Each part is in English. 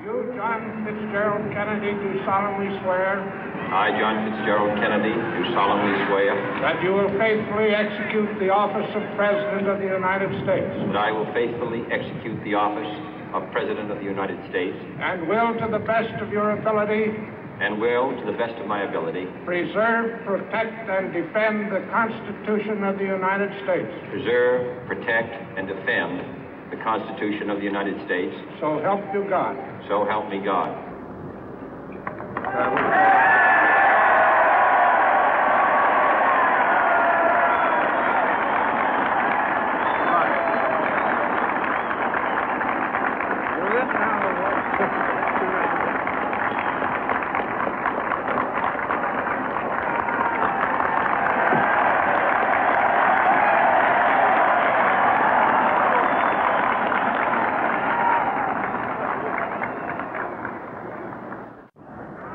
You, John Fitzgerald Kennedy, do solemnly swear. I, John Fitzgerald Kennedy, do solemnly swear. That you will faithfully execute the office of President of the United States. That I will faithfully execute the office of President of the United States. And will, to the best of your ability. And will, to the best of my ability. Preserve, protect, and defend the Constitution of the United States. Preserve, protect, and defend the Constitution of the United States. So help you God. So help me God.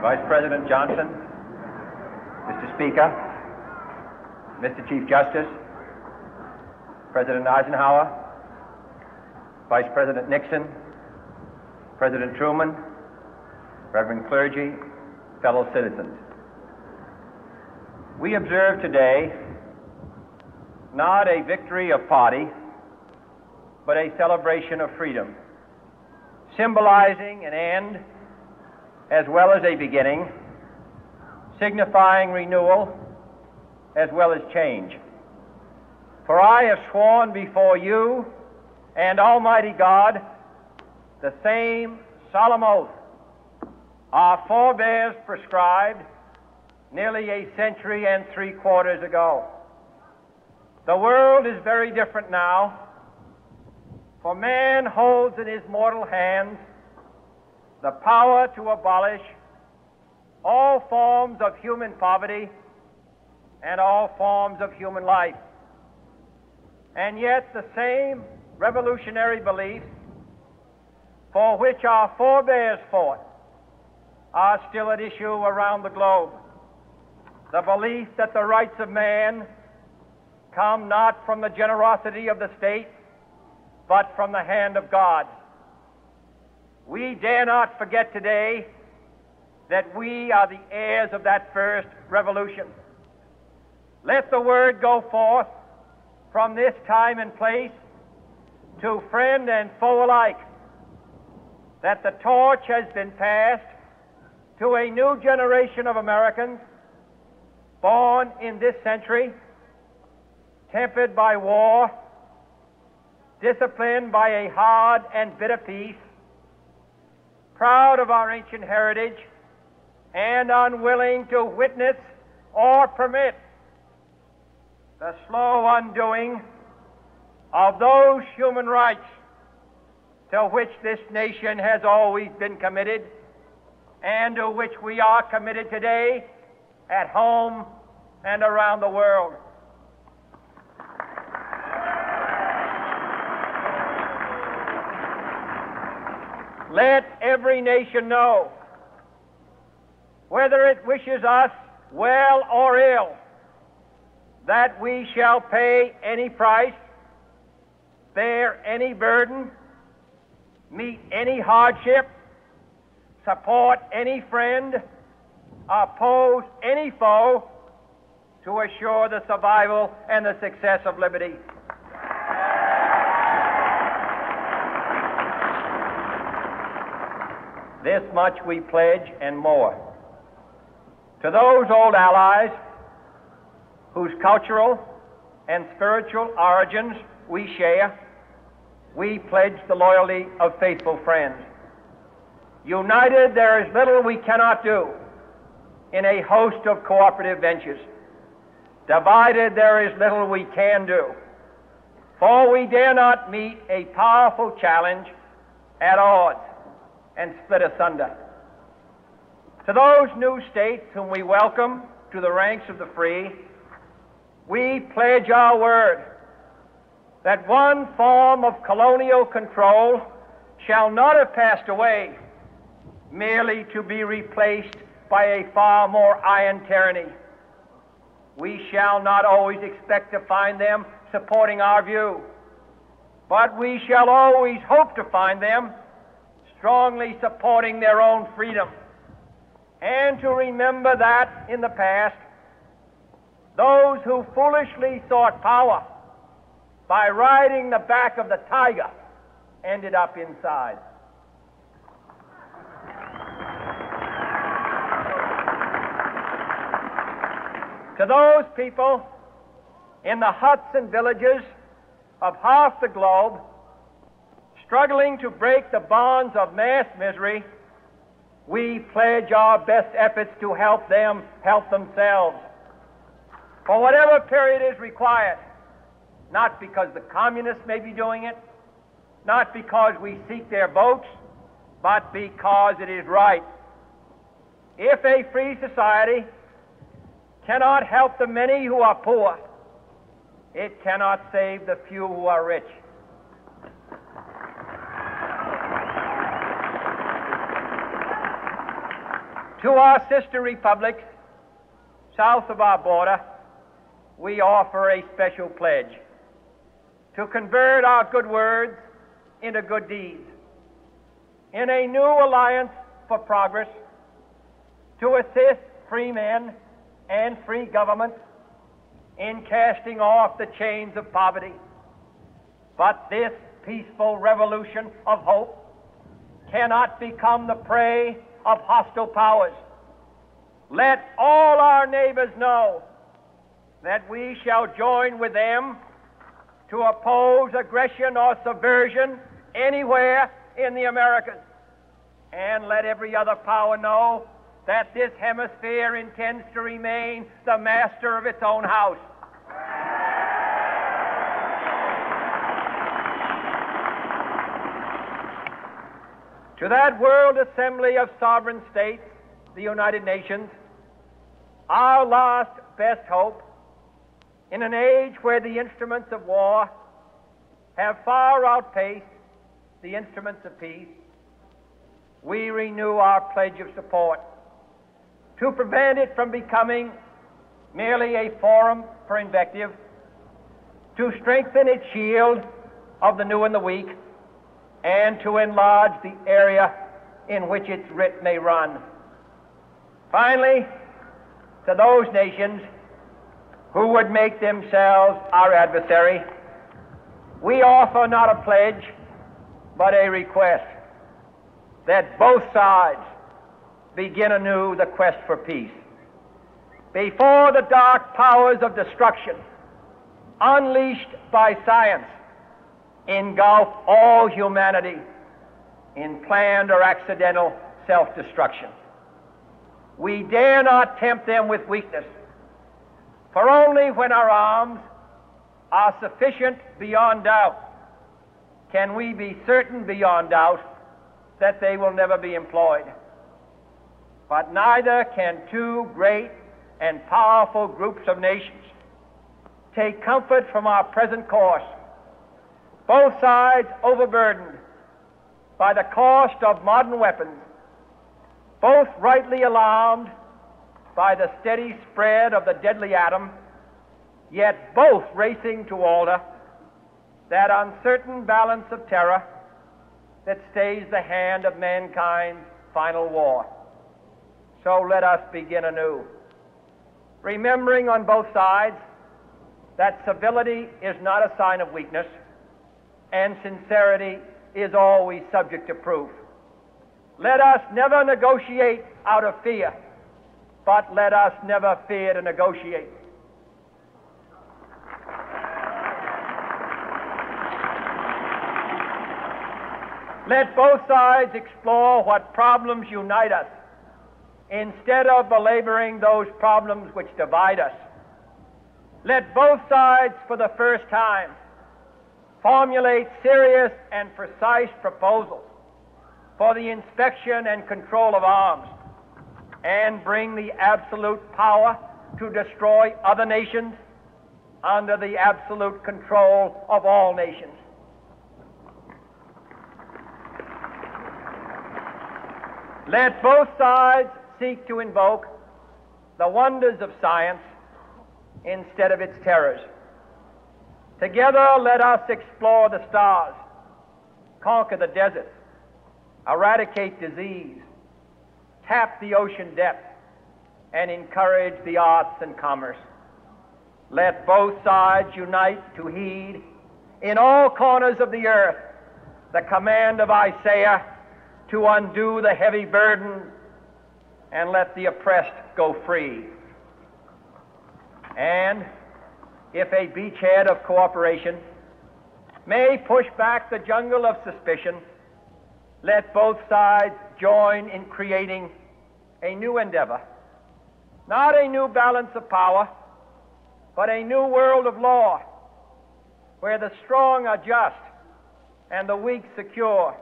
Vice President Johnson, Mr. Speaker, Mr. Chief Justice, President Eisenhower, Vice President Nixon, President Truman, Reverend clergy, fellow citizens. We observe today not a victory of party, but a celebration of freedom, symbolizing an end as well as a beginning, signifying renewal as well as change. For I have sworn before you and Almighty God the same solemn oath our forebears prescribed nearly a century and 3/4 ago. The world is very different now, for man holds in his mortal hands the power to abolish all forms of human poverty and all forms of human life. And yet the same revolutionary beliefs for which our forebears fought are still at issue around the globe. The belief that the rights of man come not from the generosity of the state, but from the hand of God. We dare not forget today that we are the heirs of that first revolution. Let the word go forth from this time and place to friend and foe alike that the torch has been passed to a new generation of Americans born in this century, tempered by war, disciplined by a hard and bitter peace, proud of our ancient heritage, and unwilling to witness or permit the slow undoing of those human rights to which this nation has always been committed and to which we are committed today at home and around the world. Let every nation know, whether it wishes us well or ill, that we shall pay any price, bear any burden, meet any hardship, support any friend, oppose any foe to assure the survival and the success of liberty. This much we pledge and more. To those old allies whose cultural and spiritual origins we share, we pledge the loyalty of faithful friends. United, there is little we cannot do in a host of cooperative ventures. Divided, there is little we can do, for we dare not meet a powerful challenge at odds and split asunder. To those new states whom we welcome to the ranks of the free, we pledge our word that one form of colonial control shall not have passed away merely to be replaced by a far more iron tyranny. We shall not always expect to find them supporting our view, but we shall always hope to find them strongly supporting their own freedom, and to remember that in the past, those who foolishly sought power by riding the back of the tiger ended up inside. To those people in the huts and villages of half the globe struggling to break the bonds of mass misery, we pledge our best efforts to help them help themselves for whatever period is required, not because the communists may be doing it, not because we seek their votes, but because it is right. If a free society cannot help the many who are poor, it cannot save the few who are rich. To our sister republics south of our border, we offer a special pledge to convert our good words into good deeds, in a new alliance for progress, to assist free men and free governments in casting off the chains of poverty. But this peaceful revolution of hope cannot become the prey of hostile powers. Let all our neighbors know that we shall join with them to oppose aggression or subversion anywhere in the Americas. And let every other power know that this hemisphere intends to remain the master of its own house. To that World Assembly of Sovereign States, the United Nations, our last best hope, in an age where the instruments of war have far outpaced the instruments of peace, we renew our pledge of support to prevent it from becoming merely a forum for invective, to strengthen its shield of the new and the weak, and to enlarge the area in which its writ may run. Finally, to those nations who would make themselves our adversary, we offer not a pledge, but a request that both sides begin anew the quest for peace. Before the dark powers of destruction, unleashed by science, engulf all humanity in planned or accidental self-destruction, we dare not tempt them with weakness, for only when our arms are sufficient beyond doubt can we be certain beyond doubt that they will never be employed. But neither can two great and powerful groups of nations take comfort from our present course, both sides overburdened by the cost of modern weapons, both rightly alarmed by the steady spread of the deadly atom, yet both racing to alter that uncertain balance of terror that stays the hand of mankind's final war. So let us begin anew, remembering on both sides that civility is not a sign of weakness, and sincerity is always subject to proof. Let us never negotiate out of fear, but let us never fear to negotiate. Let both sides explore what problems unite us, instead of belaboring those problems which divide us. Let both sides, for the first time, formulate serious and precise proposals for the inspection and control of arms, and bring the absolute power to destroy other nations under the absolute control of all nations. Let both sides seek to invoke the wonders of science instead of its terrors. Together, let us explore the stars, conquer the deserts, eradicate disease, tap the ocean depth, and encourage the arts and commerce. Let both sides unite to heed in all corners of the earth the command of Isaiah to undo the heavy burden and let the oppressed go free. And if a beachhead of cooperation may push back the jungle of suspicion, let both sides join in creating a new endeavor, not a new balance of power, but a new world of law, where the strong are just and the weak secure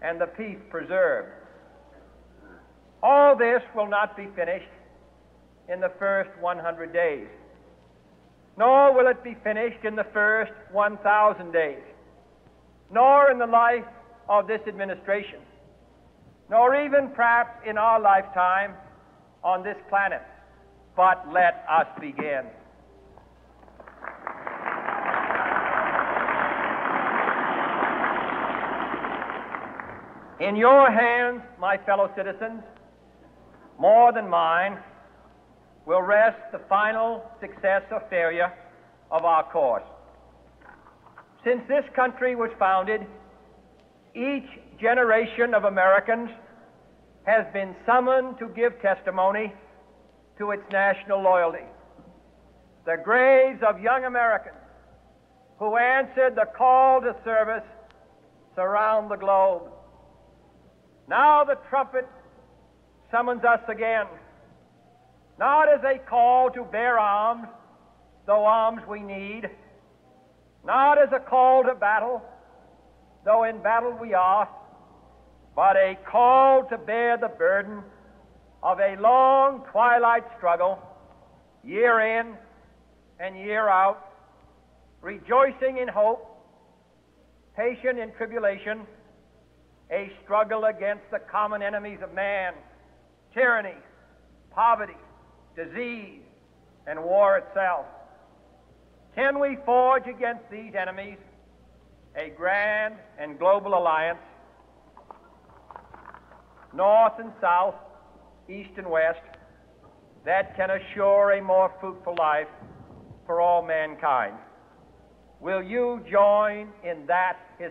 and the peace preserved. All this will not be finished in the first 100 days, nor will it be finished in the first 1,000 days, nor in the life of this administration, nor even perhaps in our lifetime on this planet. But let us begin. In your hands, my fellow citizens, more than mine, will rest the final success or failure of our course. Since this country was founded, each generation of Americans has been summoned to give testimony to its national loyalty. The graves of young Americans who answered the call to service surround the globe. Now the trumpet summons us again, not as a call to bear arms, though arms we need, not as a call to battle, though in battle we are, but a call to bear the burden of a long twilight struggle, year in and year out, rejoicing in hope, patient in tribulation, a struggle against the common enemies of man, tyranny, poverty, disease, and war itself. Can we forge against these enemies a grand and global alliance, north and south, east and west, that can assure a more fruitful life for all mankind? Will you join in that